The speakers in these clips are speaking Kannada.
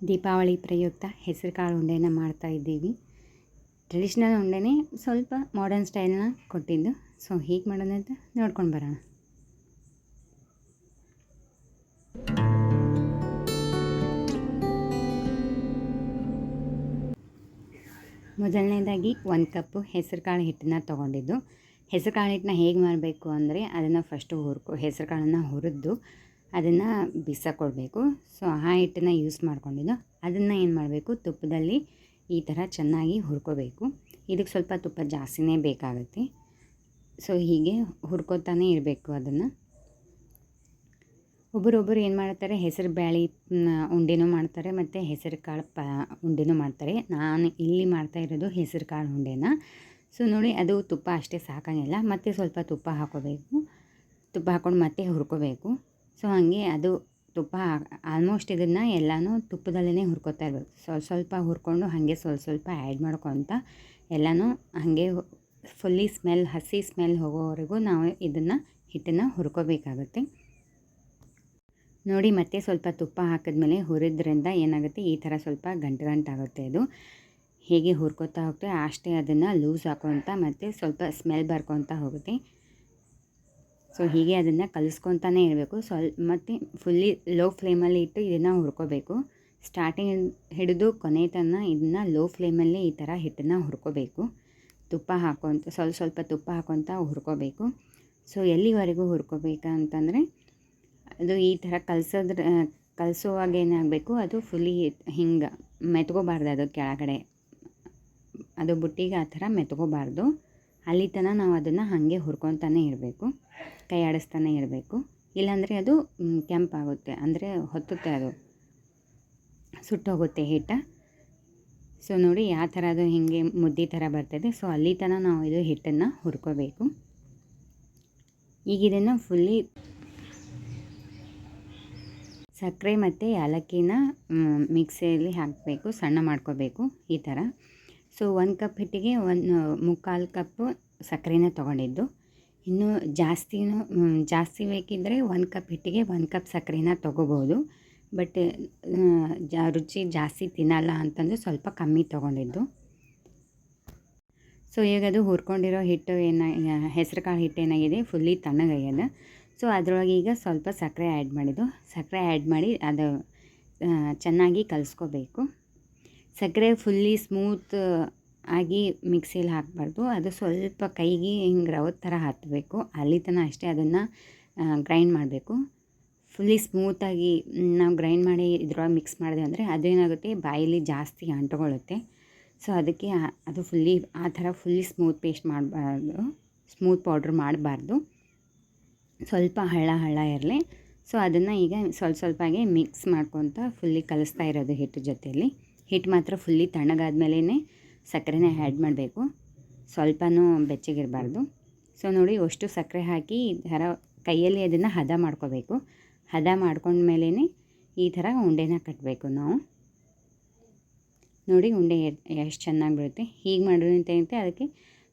ದೀಪಾವಳಿ ಪ್ರಯುಕ್ತ ಹೆಸರು ಕಾಳು ಉಂಡೆನ ಮಾಡ್ತಾಯಿದ್ದೀವಿ. ಟ್ರೆಡಿಷ್ನಲ್ ಉಂಡೆನೇ ಸ್ವಲ್ಪ ಮಾಡರ್ನ್ ಸ್ಟೈಲ್ನ ಕೊಟ್ಟಿದ್ದು. ಸೊ ಹೀಗೆ ಮಾಡೋಣ ಅಂತ ನೋಡ್ಕೊಂಡು ಬರೋಣ. ಮೊದಲನೇದಾಗಿ 1 ಕಪ್ಪು ಹೆಸರು ಕಾಳು ಹಿಟ್ಟನ್ನ ತೊಗೊಂಡಿದ್ದು. ಹೆಸರು ಕಾಳು ಹಿಟ್ಟನ್ನ ಹೇಗೆ ಮಾಡಬೇಕು ಅಂದರೆ ಅದನ್ನು ಫಸ್ಟು ಹೆಸರು ಕಾಳನ್ನು ಹುರಿದು ಅದನ್ನು ಬಿಸಾಕೊಳ್ಬೇಕು. ಸೊ ಆ ಹಿಟ್ಟನ್ನು ಯೂಸ್ ಮಾಡ್ಕೊಂಡಿದ್ದು. ಅದನ್ನು ಏನು ಮಾಡಬೇಕು, ತುಪ್ಪದಲ್ಲಿ ಈ ಥರ ಚೆನ್ನಾಗಿ ಹುರ್ಕೋಬೇಕು. ಇದಕ್ಕೆ ಸ್ವಲ್ಪ ತುಪ್ಪ ಜಾಸ್ತಿನೇ ಬೇಕಾಗುತ್ತೆ. ಸೊ ಹೀಗೆ ಹುರ್ಕೋತಾನೆ ಇರಬೇಕು ಅದನ್ನು. ಒಬ್ಬರೊಬ್ಬರು ಏನು ಮಾಡ್ತಾರೆ, ಹೆಸರು ಬೇಳೆ ಉಂಡೆನೂ ಮಾಡ್ತಾರೆ ಮತ್ತು ಹೆಸರು ಕಾಳು ಉಂಡೆನೂ ಮಾಡ್ತಾರೆ. ನಾನು ಇಲ್ಲಿ ಮಾಡ್ತಾ ಇರೋದು ಹೆಸರು ಕಾಳು ಉಂಡೆನ. ಸೊ ನೋಡಿ, ಅದು ತುಪ್ಪ ಅಷ್ಟೇ ಸಾಕಾಗಿಲ್ಲ, ಮತ್ತು ಸ್ವಲ್ಪ ತುಪ್ಪ ಹಾಕೋಬೇಕು. ತುಪ್ಪ ಹಾಕ್ಕೊಂಡು ಮತ್ತೆ ಹುರ್ಕೋಬೇಕು. ಸೊ ಹಾಗೆ ಅದು ತುಪ್ಪ ಆಲ್ಮೋಸ್ಟ್ ಇದನ್ನು ಎಲ್ಲನೂ ತುಪ್ಪದಲ್ಲೇ ಹುರ್ಕೋತಾ ಇರಬೇಕು. ಸ್ವಲ್ಪ ಹುರ್ಕೊಂಡು ಹಾಗೆ ಸ್ವಲ್ಪ ಆ್ಯಡ್ ಮಾಡ್ಕೊತ ಎಲ್ಲನೂ ಹಾಗೆ ಫುಲ್ಲಿ ಹಸಿ ಸ್ಮೆಲ್ ಹೋಗೋವರೆಗೂ ನಾವು ಇದನ್ನು ಹಿಟ್ಟನ್ನು ಹುರ್ಕೋಬೇಕಾಗುತ್ತೆ. ನೋಡಿ, ಮತ್ತೆ ಸ್ವಲ್ಪ ತುಪ್ಪ ಹಾಕಿದ್ಮೇಲೆ ಹುರಿದ್ರಿಂದ ಏನಾಗುತ್ತೆ, ಈ ಥರ ಸ್ವಲ್ಪ ಗಂಟಾಗುತ್ತೆ. ಅದು ಹೇಗೆ ಹುರ್ಕೋತಾ ಹೋಗ್ತೇವೆ ಅಷ್ಟೇ ಅದನ್ನು ಲೂಸ್ ಹಾಕೋಂತ ಮತ್ತು ಸ್ವಲ್ಪ ಸ್ಮೆಲ್ ಬರ್ಕೊತ ಹೋಗುತ್ತೆ. ಸೊ ಹೀಗೆ ಅದನ್ನು ಕಲಿಸ್ಕೊತಾನೆ ಇರಬೇಕು. ಮತ್ತು ಫುಲ್ಲಿ ಲೋ ಫ್ಲೇಮಲ್ಲಿ ಇಟ್ಟು ಇದನ್ನು ಹುರ್ಕೋಬೇಕು. ಸ್ಟಾರ್ಟಿಂಗ್ ಹಿಡಿದು ಕೊನೆ ತನಕ ಇದನ್ನು ಲೋ ಫ್ಲೇಮಲ್ಲಿ ಈ ಥರ ಹಿಟ್ಟನ್ನು ಹುರ್ಕೋಬೇಕು. ತುಪ್ಪ ಹಾಕೋಂತ ಸ್ವಲ್ಪ ತುಪ್ಪ ಹಾಕೋಂತ ಹುರ್ಕೋಬೇಕು. ಸೊ ಎಲ್ಲಿವರೆಗೂ ಹುರ್ಕೋಬೇಕಂತಂದರೆ ಅದು ಈ ಥರ ಕಲಿಸುವಾಗ ಏನಾಗಬೇಕು, ಅದು ಫುಲ್ಲಿ ಹಿಂಗೆ ಮೆತ್ಕೋಬಾರ್ದು. ಅದು ಕೆಳಗಡೆ ಅದು ಬುಟ್ಟಿಗೆ ಆ ಥರ ಮೆತ್ಕೋಬಾರ್ದು. ಅಲ್ಲಿ ತನಕ ನಾವು ಅದನ್ನು ಹಾಗೆ ಹುರ್ಕೊತಾನೆ ಇರಬೇಕು, ಕೈ ಆಡಿಸ್ತಾನೆ ಇರಬೇಕು. ಇಲ್ಲಾಂದರೆ ಅದು ಕೆಂಪಾಗುತ್ತೆ, ಅಂದರೆ ಹೊತ್ತುತ್ತೆ, ಅದು ಸುಟ್ಟೋಗುತ್ತೆ ಹಿಟ್ಟು. ಸೊ ನೋಡಿ, ಯಾವ ಥರ ಅದು ಹೀಗೆ ಮುದ್ದೆ ಥರ ಬರ್ತದೆ. ಸೊ ಅಲ್ಲಿ ತನಕ ನಾವು ಇದು ಹಿಟ್ಟನ್ನು ಹುರ್ಕೋಬೇಕು. ಈಗ ಇದನ್ನು ಫುಲ್ಲಿ ಸಕ್ಕರೆ ಮತ್ತು ಏಲಕ್ಕಿನ ಮಿಕ್ಸಿಯಲ್ಲಿ ಹಾಕಬೇಕು, ಸಣ್ಣ ಮಾಡ್ಕೋಬೇಕು ಈ ಥರ. ಸೊ 1 ಕಪ್ ಹಿಟ್ಟಿಗೆ 1/4 ಕಪ್ಪು ಸಕ್ಕರೆನ ತೊಗೊಂಡಿದ್ದು. ಇನ್ನೂ ಜಾಸ್ತಿ ಬೇಕಿದ್ದರೆ 1 ಕಪ್ ಹಿಟ್ಟಿಗೆ 1 ಕಪ್ ಸಕ್ಕರೆನ ತೊಗೋಬೋದು. ಬಟ್ ರುಚಿ ಜಾಸ್ತಿ ತಿನ್ನಲ್ಲ ಅಂತಂದು ಸ್ವಲ್ಪ ಕಮ್ಮಿ ತೊಗೊಂಡಿದ್ದು. ಸೊ ಈಗ ಅದು ಹುರ್ಕೊಂಡಿರೋ ಹಿಟ್ಟು ಹೆಸರು ಕಾಳು ಹಿಟ್ಟು ಏನಾಗಿದೆ, ಫುಲ್ಲಿ ತಣ್ಣಗಾಗ್ಯದ. ಸೊ ಅದರೊಳಗೆ ಈಗ ಸ್ವಲ್ಪ ಸಕ್ಕರೆ ಆ್ಯಡ್ ಮಾಡಿ ಅದು ಚೆನ್ನಾಗಿ ಕಲಿಸ್ಕೋಬೇಕು. ಸಕ್ಕರೆ ಫುಲ್ಲಿ ಸ್ಮೂತ್ ಆಗಿ ಮಿಕ್ಸಿಯಲ್ಲಿ ಹಾಕಬಾರ್ದು. ಅದು ಸ್ವಲ್ಪ ಕೈಗೆ ಹಿಂಗೆ ರವದ ಥರ ಹತ್ತಬೇಕು, ಅಲ್ಲಿ ತನಕ ಅಷ್ಟೇ ಅದನ್ನು ಗ್ರೈಂಡ್ ಮಾಡಬೇಕು. ಫುಲ್ಲಿ ಸ್ಮೂತಾಗಿ ನಾವು ಗ್ರೈಂಡ್ ಮಾಡಿ ಇದ್ರೊಳಗೆ ಮಿಕ್ಸ್ ಮಾಡಿದೆ ಅಂದರೆ ಅದೇನಾಗುತ್ತೆ, ಬಾಯಲ್ಲಿ ಜಾಸ್ತಿ ಅಂಟ್ಕೊಳ್ಳುತ್ತೆ. ಸೊ ಅದಕ್ಕೆ ಅದು ಫುಲ್ಲಿ ಆ ಥರ ಫುಲ್ಲಿ ಸ್ಮೂತ್ ಪೇಸ್ಟ್ ಮಾಡಬಾರ್ದು, ಸ್ಮೂತ್ ಪೌಡ್ರ್ ಮಾಡಬಾರ್ದು. ಸ್ವಲ್ಪ ಹಳ್ಳ ಇರಲಿ. ಸೊ ಅದನ್ನು ಈಗ ಸ್ವಲ್ಪಾಗೆ ಮಿಕ್ಸ್ ಮಾಡ್ಕೊತ ಫುಲ್ಲಿ ಕಲಿಸ್ತಾ ಇರೋದು ಹಿಟ್ಟು ಜೊತೆಯಲ್ಲಿ. ಹಿಟ್ಟು ಮಾತ್ರ ಫುಲ್ಲಿ ತಣ್ಣಗಾದ್ಮೇಲೆ ಸಕ್ಕರೆನ ಆ್ಯಡ್ ಮಾಡಬೇಕು, ಸ್ವಲ್ಪನೂ ಬೆಚ್ಚಗಿರಬಾರ್ದು. ಸೊ ನೋಡಿ, ಅಷ್ಟು ಸಕ್ಕರೆ ಹಾಕಿ ಈ ಥರ ಕೈಯಲ್ಲಿ ಅದನ್ನು ಹದ ಮಾಡ್ಕೋಬೇಕು. ಹದ ಮಾಡ್ಕೊಂಡ್ಮೇಲೇ ಈ ಥರ ಉಂಡೆನ ಕಟ್ಟಬೇಕು ನಾವು. ನೋಡಿ, ಉಂಡೆ ಎಷ್ಟು ಚೆನ್ನಾಗಿ ಬರುತ್ತೆ. ಹೀಗೆ ಮಾಡೋದಂತೆ ಅದಕ್ಕೆ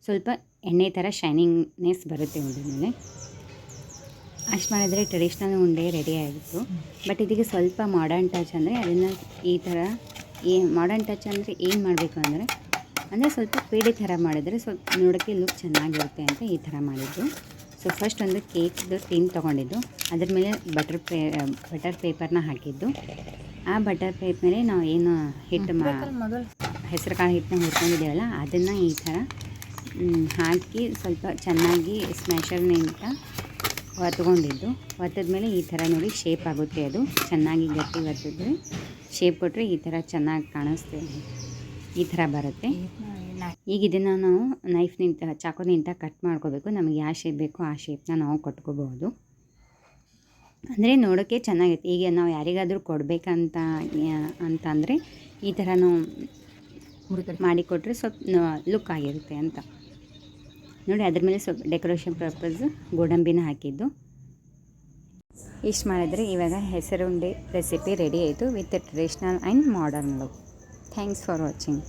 ಸ್ವಲ್ಪ ಎಣ್ಣೆ ಥರ ಶೈನಿಂಗ್ನೆಸ್ ಬರುತ್ತೆ ಉಂಡೆ ಮೇಲೆ. ಅಷ್ಟು ಮಾಡಿದರೆ ಟ್ರೆಡಿಷ್ನಲ್ ಉಂಡೆ ರೆಡಿ ಆಗಿತ್ತು. ಬಟ್ ಇದಕ್ಕೆ ಸ್ವಲ್ಪ ಮಾಡರ್ನ್ ಟಚ್ ಅಂದರೆ ಅದನ್ನು ಈ ಥರ ಮಾಡರ್ನ್ ಟಚ್ ಅಂದರೆ ಏನು ಮಾಡಬೇಕು ಅಂದರೆ ಸ್ವಲ್ಪ ಪೇಡೆ ಥರ ಮಾಡಿದರೆ ಸ್ವಲ್ಪ ನೋಡೋಕ್ಕೆ ಲುಕ್ ಚೆನ್ನಾಗಿರುತ್ತೆ ಅಂತ ಈ ಥರ ಮಾಡಿದ್ದು. ಸೊ ಫಸ್ಟ್ ಒಂದು ಕೇಕ್ದು ಟಿನ್ ತೊಗೊಂಡಿದ್ದು, ಅದ್ರ ಮೇಲೆ ಬಟರ್ ಪೇಪರ್ನ ಹಾಕಿದ್ದು. ಆ ಬಟರ್ ಪೇಪರ್ ಮೇಲೆ ನಾವು ಏನು ಹೆಸರು ಕಾಳು ಹಿಟ್ಟನ್ನ ಹುರ್ಕೊಂಡಿದ್ದೇವಲ್ಲ ಅದನ್ನು ಈ ಥರ ಹಾಕಿ ಸ್ವಲ್ಪ ಚೆನ್ನಾಗಿ ಸ್ಮ್ಯಾಶರ್ನಿಂದ ಒತ್ತದ್ಮೇಲೆ ಈ ಥರ ನೋಡಿ ಶೇಪ್ ಆಗುತ್ತೆ. ಅದು ಚೆನ್ನಾಗಿ ಗಟ್ಟಿ ಒತ್ತಿದ್ರೆ ಶೇಪ್ ಕೊಟ್ಟರೆ ಈ ಥರ ಚೆನ್ನಾಗಿ ಕಾಣಿಸ್ತೇವೆ, ಈ ಥರ ಬರುತ್ತೆ. ಈಗ ಇದನ್ನು ನಾವು ಚಾಕುನಿಂದ ಕಟ್ ಮಾಡ್ಕೋಬೇಕು. ನಮಗೆ ಯಾವ ಶೇಪ್ ಬೇಕೋ ಆ ಶೇಪ್ನ ನಾವು ಕೊಟ್ಕೋಬೋದು. ಅಂದರೆ ನೋಡೋಕ್ಕೆ ಚೆನ್ನಾಗಿರುತ್ತೆ. ಈಗ ನಾವು ಯಾರಿಗಾದರೂ ಅಂತಂದರೆ ಈ ಥರ ನಾವು ಮಾಡಿಕೊಟ್ರೆ ಸ್ವಲ್ಪ ಲುಕ್ ಆಗಿರುತ್ತೆ ಅಂತ. ನೋಡಿ, ಅದ್ರ ಮೇಲೆ ಸ್ವಲ್ಪ ಡೆಕೋರೇಷನ್ ಪರ್ಪಸ್ ಗೋಡಂಬಿನ ಹಾಕಿದ್ದು. ಇಷ್ಟು ಮಾಡಿದರೆ ಇವಾಗ ಹೆಸರು ಉಂಡೆ ರೆಸಿಪಿ ರೆಡಿ ಆಯಿತು with traditional and modern look. Thanks for watching.